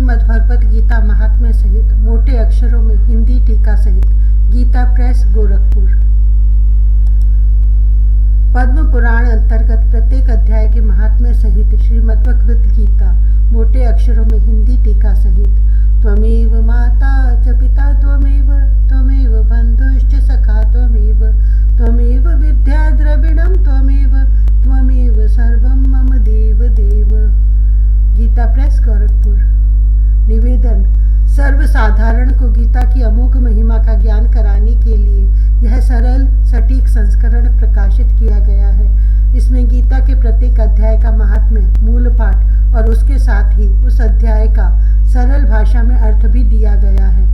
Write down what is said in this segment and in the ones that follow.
श्रीमद्भगवत गीता महात्म्य सहित मोटे अक्षरों में हिंदी टीका सहित गीता प्रेस गोरखपुर। पद्म पुराण अंतर्गत प्रत्येक अध्याय के महात्म्य सहित श्रीमद्भगवत गीता मोटे अक्षरों में हिंदी टीका सहित त्वमेव माता च पिता त्वमेव बंधुश्च सखा त्वमेव विद्या द्रविणं त्वमेव सर्वं मम देव देव। गीता प्रेस गोरखपुर। निवेदन। सर्वसाधारण को गीता की अमोघ महिमा का ज्ञान कराने के लिए यह सरल सटीक संस्करण प्रकाशित किया गया है। इसमें गीता के प्रत्येक अध्याय का महात्म्य, मूल पाठ और उसके साथ ही उस अध्याय का सरल भाषा में अर्थ भी दिया गया है।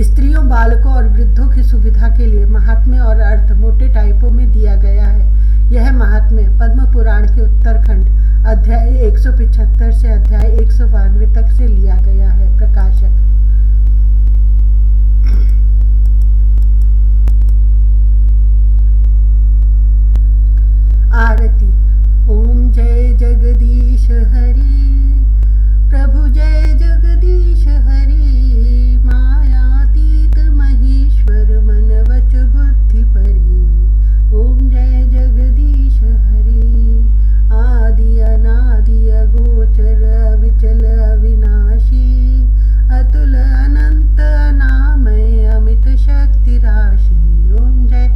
स्त्रियों, बालकों और वृद्धों की सुविधा के लिए महात्म्य और अर्थ मोटे टाइपों में दिया गया है। यह महात्म्य पद्म पुराण के उत्तरखंड अध्याय 175 से अध्याय 192 तक से लिया गया है। प्रकाशक। आरती। ओम जय जगदीश हरि, प्रभु जय जगदीश हरि, मायातीत महेश्वर मन वच बुद्धि परि। ओम जय जगदीश हरि, आदि अनादि अगोचर अविचल अविनाशी, अतुल अनंत अनामय अमित शक्ति राशि। ओम जय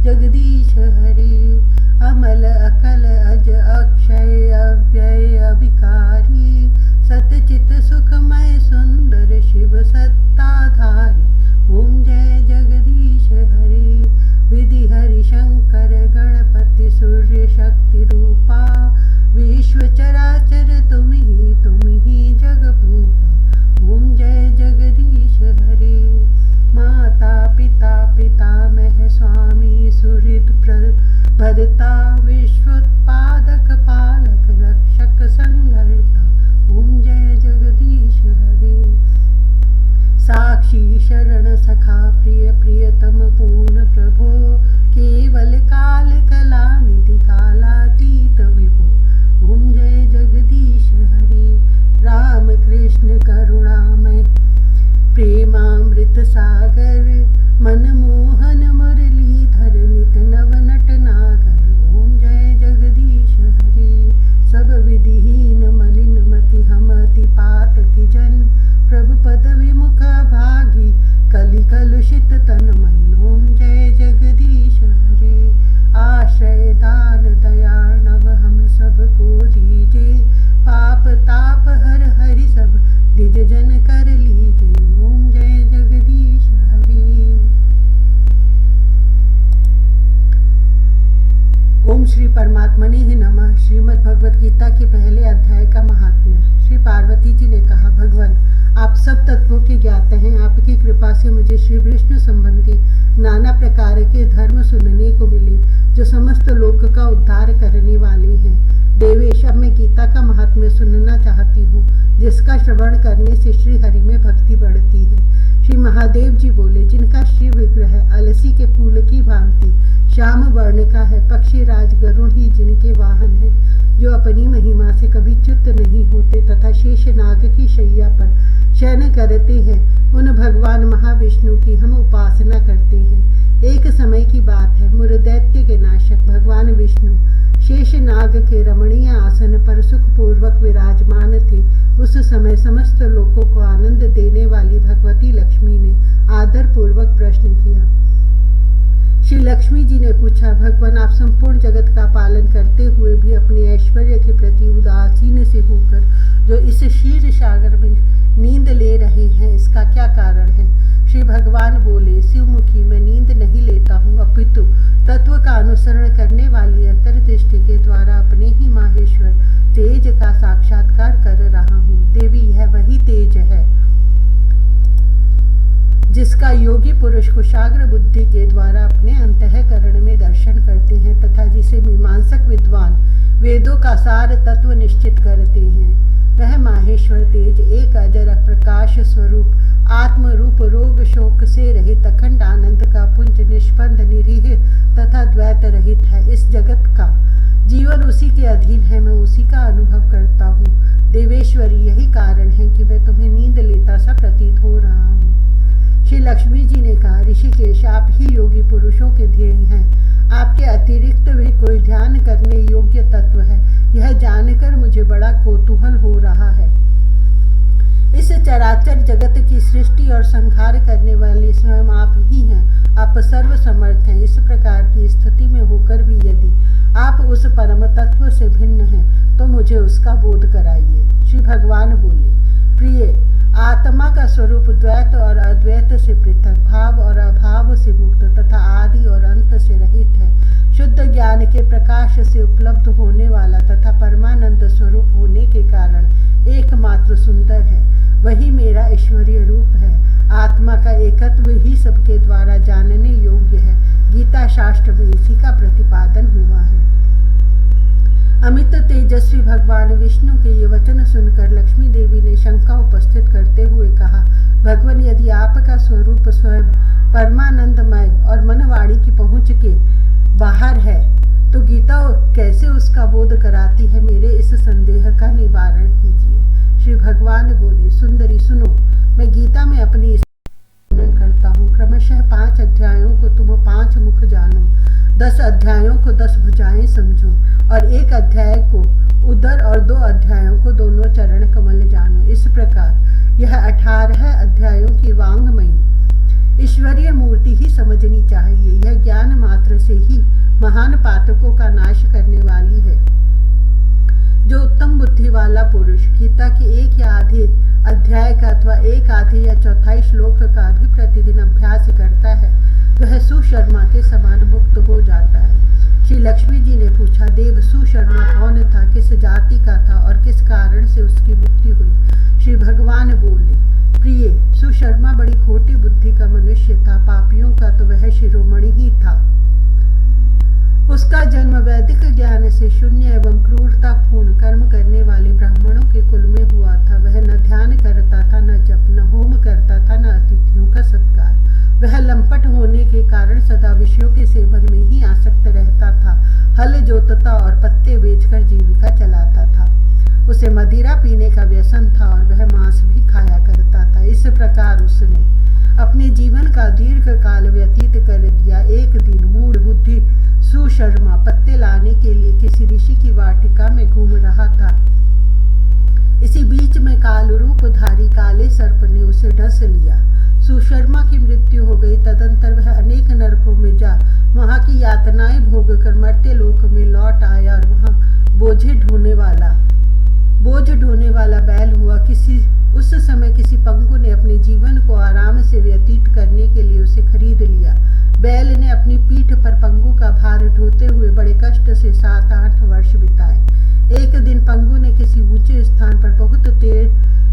जगदीश हरि, अमल अकल अज अक्षय अव्यय अभिकारी, सतचित सुखमय सुंदर शिव सत्ताधारी। ओम जय जगदीश हरि, विधि हरि शंकर गणपति सूर्य शक्ति रूपा, विश्व चराचर तुम ही जग भूपा। ओम जय जगदीश हरि, माता पिता पितामह स्वामी सुहृद भरता, विश्वोत्पादक पालक रक्षक संहर्ता। ओम जय जगदीश हरि, साक्षी शरण सखा प्रिय प्रियतम पूर्ण प्रभो, केवल काल कला निधि कालातीत विभो। ओम जय जगदीश हरि, राम कृष्ण करुणामय प्रेमामृत सागर, मनमोहन मुरलीधर नित नव नट नागर। ओम जय जगदीश हरि, सब विधिहीन मलिन मति हम अति पात की जन, प्रभु पद विमुख भागी कलि कलुषित तन मन। ओम जय जगदीश हरि, आश्रय दान दयार्णव हम सबको दीजे, पाप ताप हर हरि सब निज जन कर लीजे। ओम जय जगदीश हरि। ओम श्री परमात्मने ही नमः। श्रीमद् भगवत गीता के पहले अध्याय का महात्म्य। श्री पार्वती जी ने कहा, भगवान आप सब तत्वों के ज्ञाता हैं। आपकी कृपा से मुझे श्री विष्णु संबंधी नाना प्रकार के धर्म सुनने को मिले जो समस्त लोक का उद्धार करने वाले हैं। देवेश, अब मैं गीता का महात्म्य सुनना चाहती हूँ, जिसका श्रवण करने से श्री हरि में भक्ति बढ़ती है। श्री महादेव जी बोले, जिनका श्री विग्रह अलसी के फूल की भांति श्याम वर्ण का है, पक्षी राज गरुड़ ही जिनके वाहन है, जो अपनी महिमा से कभी च्युत नहीं होते तथा शेष नाग की शैया पर शयन करते हैं, उन भगवान महाविष्णु की हम उपासना करते हैं। एक समय की बात है, मुरदैत्य के नाशक भगवान विष्णु शेष नाग के रमणीय आसन पर सुखपूर्वक विराजमान थे। उस समय समस्त लोगों को आनंद देने वाली भगवती लक्ष्मी ने आदर पूर्वक प्रश्न किया। श्री लक्ष्मी जी ने पूछा, भगवान आप संपूर्ण जगत का पालन करते हुए भी अपने ऐश्वर्य के प्रति उदासीन से होकर जो इस क्षीर सागर में नींद ले रहे हैं, इसका क्या कारण है? श्री भगवान बोले, शिवमुखी मैं नींद नहीं लेता हूँ, अपितु तत्व का अनुसरण करने वाली अंतर्दृष्टि के द्वारा अपने ही माहेश्वर तेज का साक्षात्कार कर रहा हूँ। देवी, यह वही तेज है जिसका योगी पुरुष कुशाग्र बुद्धि के द्वारा अपने अंतःकरण में दर्शन करते हैं तथा जिसे मीमांसक विद्वान वेदों का सार तत्व निश्चित करते हैं। वह माहेश्वर तेज एक अजर प्रकाश स्वरूप आत्म रूप रोग शोक से रहित अखंड आनंद का पुंज निष्पंद निरीह तथा द्वैत रहित है। इस जगत का जीवन उसी के अधीन है, मैं उसी का अनुभव करता हूँ। देवेश्वरी, यही कारण है कि मैं तुम्हें नींद लेता सा प्रतीत हो रहा हूँ। श्री लक्ष्मी जी ने कहा, ऋषिकेश, आप ही योगी पुरुषों के ध्येय हैं। आपके अतिरिक्त भी कोई ध्यान करने योग्य तत्व है, यह जानकर मुझे बड़ा कौतूहल हो रहा है। इस चराचर जगत की सृष्टि और संहार करने वाले स्वयं आप ही हैं। आप सर्व समर्थ हैं। इस प्रकार की स्थिति में होकर भी यदि आप उस परम तत्व से भिन्न हैं तो मुझे उसका बोध कराइए। श्री भगवान बोले, प्रिय, आत्मा का स्वरूप द्वैत और अद्वैत से पृथक, भाव और अभाव से मुक्त तथा आदि और अंत से रहित है। शुद्ध ज्ञान के प्रकाश से उपलब्ध होने वाला तथा परमानंद स्वरूप होने के कारण एकमात्र सुंदर है। वही मेरा ईश्वरीय रूप है। आत्मा का एकत्व ही सबके द्वारा जानने योग्य है। गीता शास्त्र में इसी का प्रतिपादन हुआ है। अमित तेजस्वी भगवान विष्णु के ये वचन सुनकर लक्ष्मी देवी ने शंका उपस्थित करते हुए कहा, भगवान, यदि आपका स्वरूप स्वयं परमानंदमय और मनवाणी की पहुंच के बाहर है तो गीता कैसे उसका बोध कराती है? मेरे इस संदेह का निवारण कीजिए। श्री भगवान बोले, सुंदरी सुनो, मैं गीता में अपनी वर्णन करता हूँ। क्रमशः 5 अध्यायों को तुम 5 मुख जानो, 10 अध्यायों को 10 भुजाएं समझो और 1 अध्याय को उदर और 2 अध्यायों को दोनों चरण कमल जानो। इस प्रकार यह 18 अध्यायों की वांग्मयी ईश्वरीय मूर्ति ही समझनी चाहिए। यह ज्ञान मात्र से ही महान पातकों का नाश करने वाली है। जो उत्तम बुद्धि वाला पुरुष गीता के 1 या आधे अध्याय का अथवा 1 आधे या चौथाई श्लोक का भी प्रतिदिन अभ्यास करता है, वह सुशर्मा के समान मुक्त हो जाता है। श्री लक्ष्मी जी ने पूछा, देव, सुशर्मा कौन था, किस जाति का था और किस कारण से उसकी मुक्ति हुई? श्री भगवान बोले, प्रिय, सुशर्मा बड़ी खोटी बुद्धि का मनुष्य था। पापियों का तो वह शिरोमणि ही था। उसका जन्म वैदिक ज्ञान से शून्य एवं क्रूरतापूर्ण कर्म करने वाले ब्राह्मणों के कुल में हुआ था। वह न ध्यान करता था, न जप, न होम करता था, न अतिथियों का सत्कार। वह लंपट होने के कारण सदा विषयों के सेवन में ही आसक्त रहता था। हल जोतता और पत्ते बेचकर जीविका चलाता था। उसे मदिरा पीने का व्यसन था और वह मांस भी खाया करता था। इस प्रकार उसने अपने जीवन का दीर्घ काल व्यतीत कर दिया। एक दिन मूढ़ बुद्धि सुशर्मा पत्ते लाने के लिए किसी ऋषि की वाटिका में घूम रहा था। इसी बीच में काल रूपधारी काले सर्प ने उसे डस लिया। सुशर्मा की मृत्यु हो गई। तदंतर वह अनेक नरकों में जा वहां की यातनाएं भोग कर मर्त्य लोक में लौट आया और वहां बोझ ढोने वाला बैल हुआ। उस समय किसी पंगु ने अपने जीवन को आराम से व्यतीत करने के लिए उसे खरीद लिया। बैल ने अपनी पीठ पर पंगु का भार ढोते हुए बड़े कष्ट से 7-8 वर्ष बिताए। एक दिन पंगु ने किसी ऊंचे स्थान पर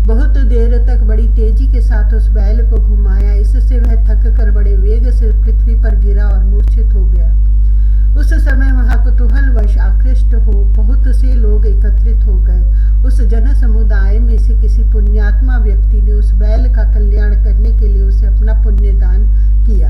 बहुत देर तक बड़ी तेजी के साथ उस बैल को घुमाया। इससे वह थक कर बड़े वेग से पृथ्वी पर गिरा और मूर्छित हो गया। उस समय वहां कुतूहलवश आकृष्ट हो बहुत से लोग एकत्रित हो गए। उस जन समुदाय में से किसी पुण्यात्मा व्यक्ति ने उस बैल का कल्याण करने के लिए उसे अपना पुण्य दान किया।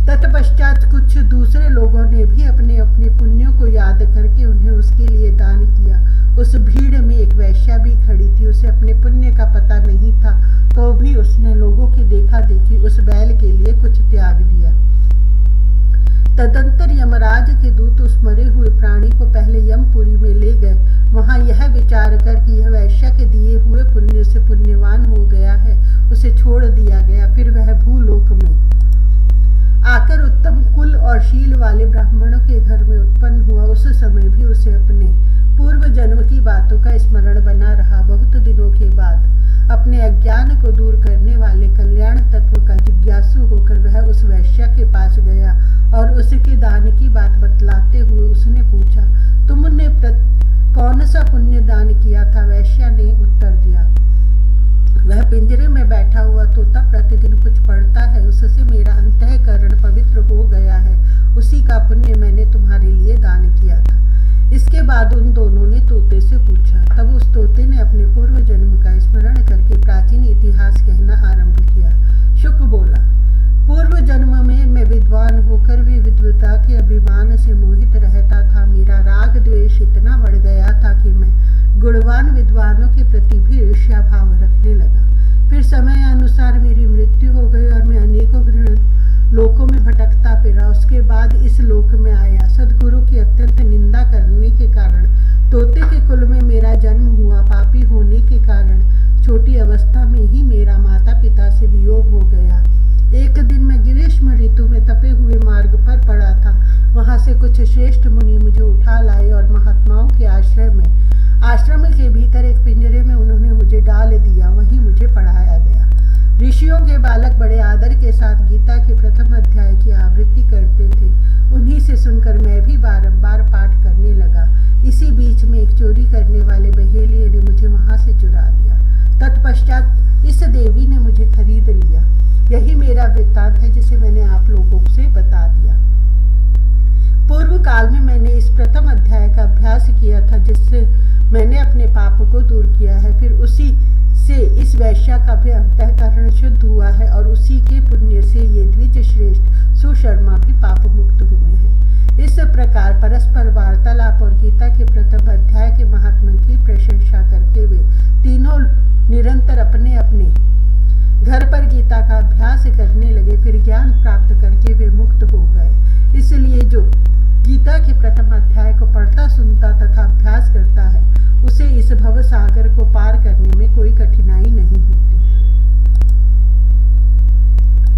तत्पश्चात कुछ दूसरे लोगों ने भी अपने अपने पुण्यों को याद करके उन्हें उसके लिए दान किया। उस भीड़ में एक वैश्या भी खड़ी थी। उसे अपने पुण्य का पता नहीं था, तो भी उसने लोगों की देखा देखी उस बैल के लिए कुछ त्याग दिया। तदंतर यमराज के दूत उस मरे हुए प्राणी को पहले यमपुरी में ले गए। वहां यह विचार कर कि यह वैश्य के दिए हुए पुण्य से पुण्यवान हो गया है, उसे छोड़ दिया गया। फिर वह भूलोक में आकर उत्तम कुल और शील वाले ब्राह्मणों के घर में उत्पन्न हुआ। उस समय भी उसे अपने पूर्व जन्म की बातों का स्मरण बना रहा। बहुत दिनों के बाद अपने अज्ञान को दूर करने वाले कल्याण तत्व का जिज्ञासु होकर वह उस वैश्य के पास गया और उसके दान की बात बतलाते हुए उसने पूछा, तुमने कौन सा पुण्य दान किया था? वैश्य ने उत्तर दिया, वह पिंजरे में बैठा हुआ तोता प्रतिदिन कुछ पढ़ता है, उससे मेरा अंतःकरण पवित्र हो गया है। उसी का पुण्य मैंने तुम्हारे लिए दान किया था। इसके बाद उन दोनों ने तोते से पूछा। तब उस तोते ने अपने पूर्व जन्म का स्मरण करके प्राचीन इतिहास कहना आरंभ किया। शुक बोला, पूर्व जन्म में मैं विद्वान होकर भी विद्वता के अभिमान से मोहित रहता था। मेरा राग द्वेष इतना बढ़ गया था कि मैं गुणवान विद्वानों के प्रति भी ईर्ष्या भाव रखने लगा। फिर समय अनुसार मेरी मृत्यु हो गई और मैं अनेकों लोकों में भटकता फिरा। उसके बाद इस लोक में आया। सदगुरु की अत्यंत निंदा करने के कारण तोते के कुल में मेरा जन्म हुआ। पापी होने के कारण छोटी अवस्था में ही मेरा माता पिता से वियोग हो गया। एक दिन मैं ग्रीष्म ऋतु में तपे हुए मार्ग पर पड़ा था। वहां से कुछ श्रेष्ठ मुनि मुझे उठा लाए और महात्माओं के आश्रम के भीतर एक पिंजरे में उन्होंने मुझे डाल दिया। वहीं मुझे पढ़ाया गया। ऋषियों के बालक बड़े आदर के साथ गीता के प्रथम अध्याय की आवृत्ति करते थे। उन्हीं से सुनकर मैं भी बारंबार पाठ करने लगा। इसी बीच में एक चोरी करने वाले बहेलिये ने मुझे वहां से चुरा लिया। तत्पश्चात इस देवी ने मुझे खरीद लिया। यही मेरा वृत्तांत है जिसे मैंने आप लोगों से बता दिया। पूर्व काल में मैंने इस प्रथम अध्याय का अभ्यास किया था, जिससे मैंने अपने पाप को दूर किया है। फिर उसी से इस वैश्या का भी अंतःकरण शुद्ध हुआ है और उसी के पुण्य से ये द्विज श्रेष्ठ सुशर्मा भी पाप मुक्त हुए हैं। इस प्रकार परस्पर वार्तालाप और गीता के प्रथम अध्याय के महात्मा की प्रशंसा करके वे तीनों निरंतर अपने अपने घर पर गीता का अभ्यास करने लगे। फिर ज्ञान प्राप्त करके वे मुक्त हो गए। इसलिए जो गीता के प्रथम अध्याय को